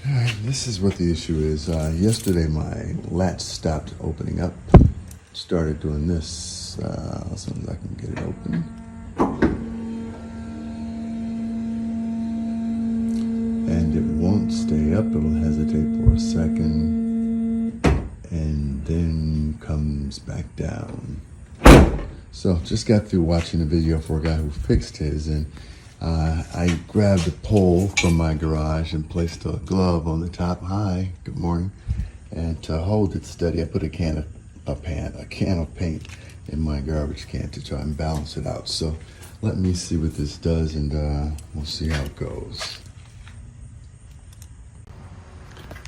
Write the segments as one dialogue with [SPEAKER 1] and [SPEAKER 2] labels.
[SPEAKER 1] Alright, this is what the issue is. Yesterday my latch stopped opening up. Started doing this as soon as I can get it open. And it won't stay up. It'll hesitate for a second and then comes back down. So just got through watching a video for a guy who fixed his, and I grabbed a pole from my garage and placed a glove on the top. Hi, good morning. And to hold it steady, I put a can of paint in my garbage can to try and balance it out. So let me see what this does, and we'll see how it goes.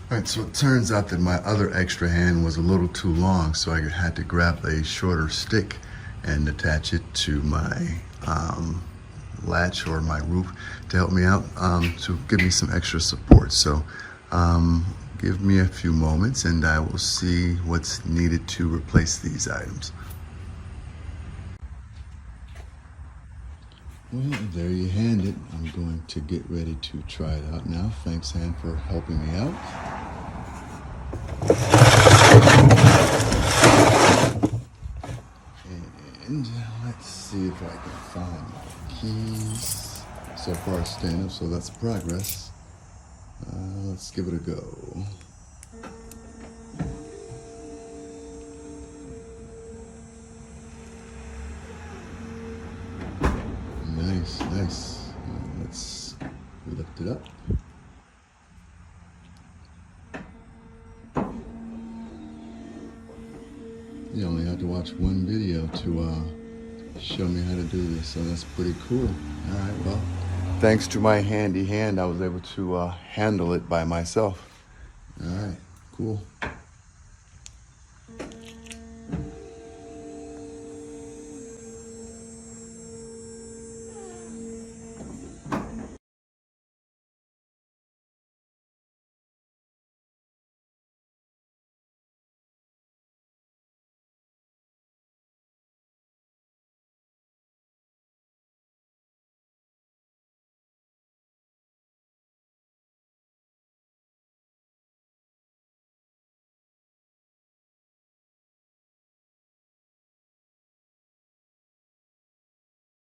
[SPEAKER 1] All right, so it turns out that my other extra hand was a little too long, so I had to grab a shorter stick and attach it to my latch or my roof to help me out, to give me some extra support. So give me a few moments and I will see what's needed to replace these items. Well, there you hand it. I'm going to get ready to try it out now. Thanks, hand, for helping me out. And let's see if I can find my keys. So far staying up, so that's progress. Let's give it a go. Nice. Let's lift it up. You only have to watch one video to show me how to do this, so that's pretty cool. All right, well, thanks to my handy hand, I was able to handle it by myself. All right, cool.